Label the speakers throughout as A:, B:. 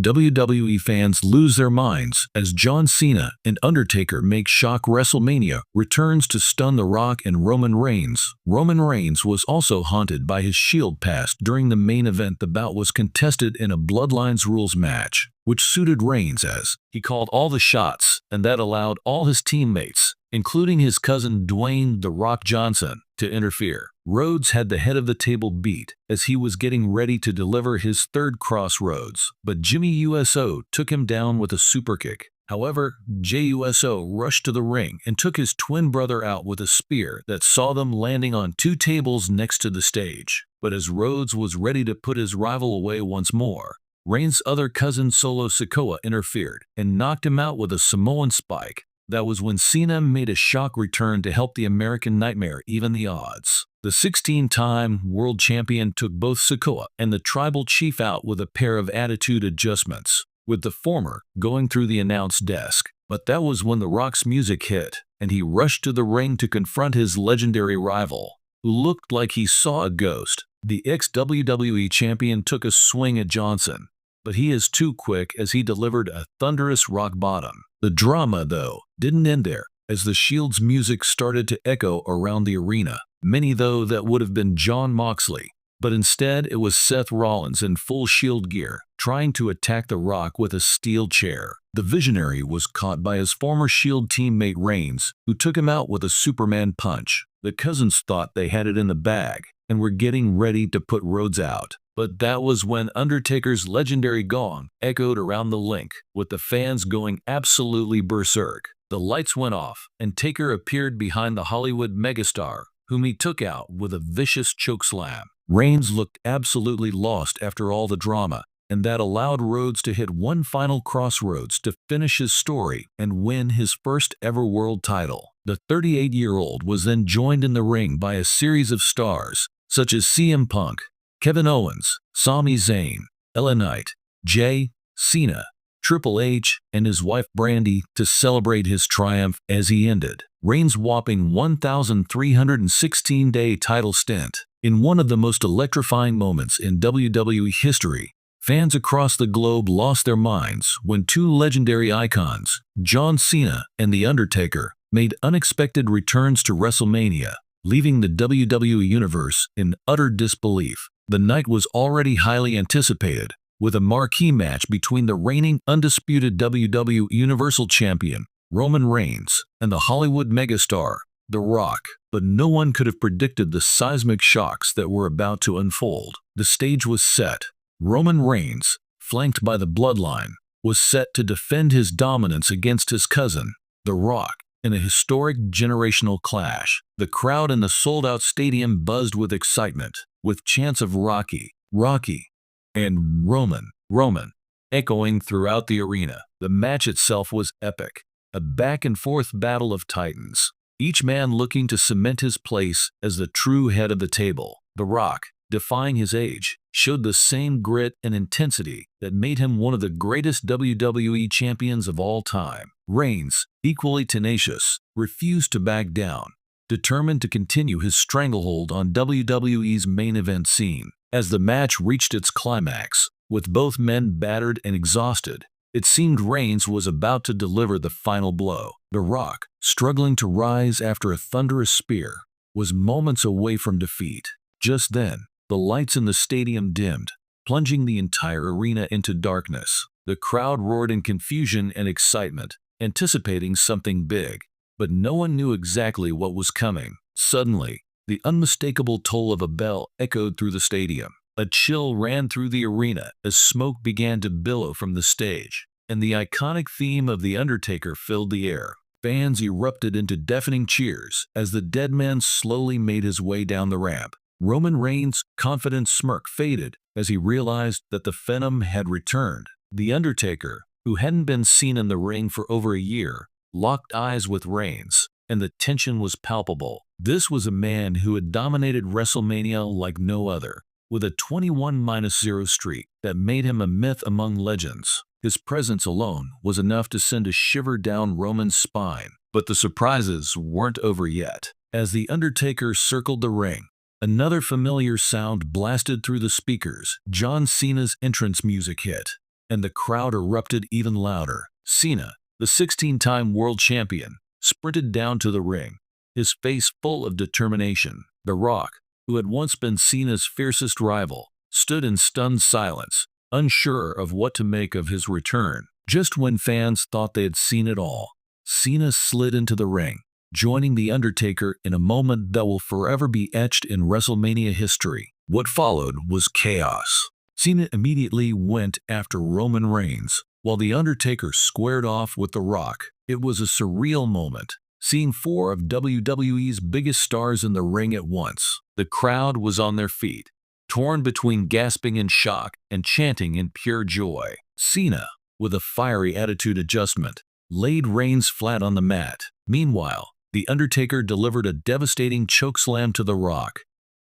A: WWE fans lose their minds as John Cena and Undertaker make shock WrestleMania returns to stun The Rock and Roman Reigns. Roman Reigns was also haunted by his Shield past during the main event. The bout was contested in a Bloodlines rules match, which suited Reigns as he called all the shots, and that allowed all his teammates, including his cousin Dwayne "The Rock" Johnson, to interfere. Rhodes had the head of the table beat as he was getting ready to deliver his third crossroads, but Jimmy USO took him down with a superkick. However, JUSO rushed to the ring and took his twin brother out with a spear that saw them landing on two tables next to the stage. But as Rhodes was ready to put his rival away once more, Reigns' other cousin Solo Sikoa interfered and knocked him out with a Samoan spike. That was when Cena made a shock return to help the American Nightmare even the odds. The 16-time world champion took both Sikoa and the tribal chief out with a pair of attitude adjustments, with the former going through the announce desk. But that was when The Rock's music hit, and he rushed to the ring to confront his legendary rival, who looked like he saw a ghost. The ex-WWE champion took a swing at Johnson, but he is too quick as he delivered a thunderous rock bottom. The drama, though, didn't end there, as the Shield's music started to echo around the arena. Many, though, that would have been Jon Moxley, but instead it was Seth Rollins in full Shield gear, trying to attack The Rock with a steel chair. The Visionary was caught by his former Shield teammate Reigns, who took him out with a Superman punch. The cousins thought they had it in the bag and were getting ready to put Rhodes out. But that was when Undertaker's legendary gong echoed around the link, with the fans going absolutely berserk. The lights went off, and Taker appeared behind the Hollywood megastar, whom he took out with a vicious chokeslam. Reigns looked absolutely lost after all the drama, and that allowed Rhodes to hit one final crossroads to finish his story and win his first ever world title. The 38-year-old was then joined in the ring by a series of stars, such as CM Punk, Kevin Owens, Sami Zayn, LA Knight, Jay, Cena, Triple H, and his wife Brandi to celebrate his triumph as he ended Reigns' whopping 1,316-day title stint. In one of the most electrifying moments in WWE history, fans across the globe lost their minds when two legendary icons, John Cena and The Undertaker, made unexpected returns to WrestleMania, leaving the WWE Universe in utter disbelief. The night was already highly anticipated, with a marquee match between the reigning undisputed WWE Universal Champion, Roman Reigns, and the Hollywood megastar, The Rock. But no one could have predicted the seismic shocks that were about to unfold. The stage was set. Roman Reigns, flanked by the Bloodline, was set to defend his dominance against his cousin, The Rock, in a historic generational clash. The crowd in the sold-out stadium buzzed with excitement, with chants of Rocky, Rocky, and Roman, Roman, echoing throughout the arena. The match itself was epic, a back-and-forth battle of titans, each man looking to cement his place as the true head of the table. The Rock, defying his age, showed the same grit and intensity that made him one of the greatest WWE champions of all time. Reigns, equally tenacious, refused to back down, determined to continue his stranglehold on WWE's main event scene. As the match reached its climax, with both men battered and exhausted, it seemed Reigns was about to deliver the final blow. The Rock, struggling to rise after a thunderous spear, was moments away from defeat. Just then, the lights in the stadium dimmed, plunging the entire arena into darkness. The crowd roared in confusion and excitement, anticipating something big, but no one knew exactly what was coming. Suddenly, the unmistakable toll of a bell echoed through the stadium. A chill ran through the arena as smoke began to billow from the stage, and the iconic theme of The Undertaker filled the air. Fans erupted into deafening cheers as the dead man slowly made his way down the ramp. Roman Reigns' confident smirk faded as he realized that the Phantom had returned. The Undertaker, who hadn't been seen in the ring for over a year, locked eyes with Reigns, and the tension was palpable. This was a man who had dominated WrestleMania like no other, with a 21-0 streak that made him a myth among legends. His presence alone was enough to send a shiver down Roman's spine. But the surprises weren't over yet. As The Undertaker circled the ring, another familiar sound blasted through the speakers. John Cena's entrance music hit, and the crowd erupted even louder. Cena, the 16-time world champion, sprinted down to the ring, his face full of determination. The Rock, who had once been Cena's fiercest rival, stood in stunned silence, unsure of what to make of his return. Just when fans thought they had seen it all, Cena slid into the ring, joining The Undertaker in a moment that will forever be etched in WrestleMania history. What followed was chaos. Cena immediately went after Roman Reigns, while The Undertaker squared off with The Rock. It was a surreal moment, seeing four of WWE's biggest stars in the ring at once. The crowd was on their feet, torn between gasping in shock and chanting in pure joy. Cena, with a fiery attitude adjustment, laid Reigns flat on the mat. Meanwhile, The Undertaker delivered a devastating chokeslam to The Rock.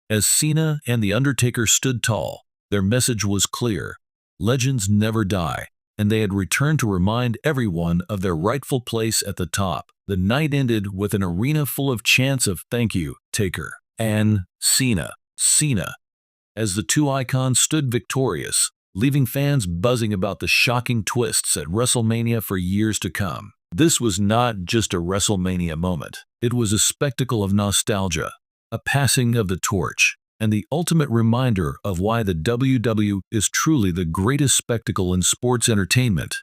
A: As Cena and The Undertaker stood tall, their message was clear. Legends never die, and they had returned to remind everyone of their rightful place at the top. The night ended with an arena full of chants of "Thank you, Taker," and "Cena, Cena," as the two icons stood victorious, leaving fans buzzing about the shocking twists at WrestleMania for years to come. This was not just a WrestleMania moment. It was a spectacle of nostalgia, a passing of the torch, and the ultimate reminder of why the WWE is truly the greatest spectacle in sports entertainment.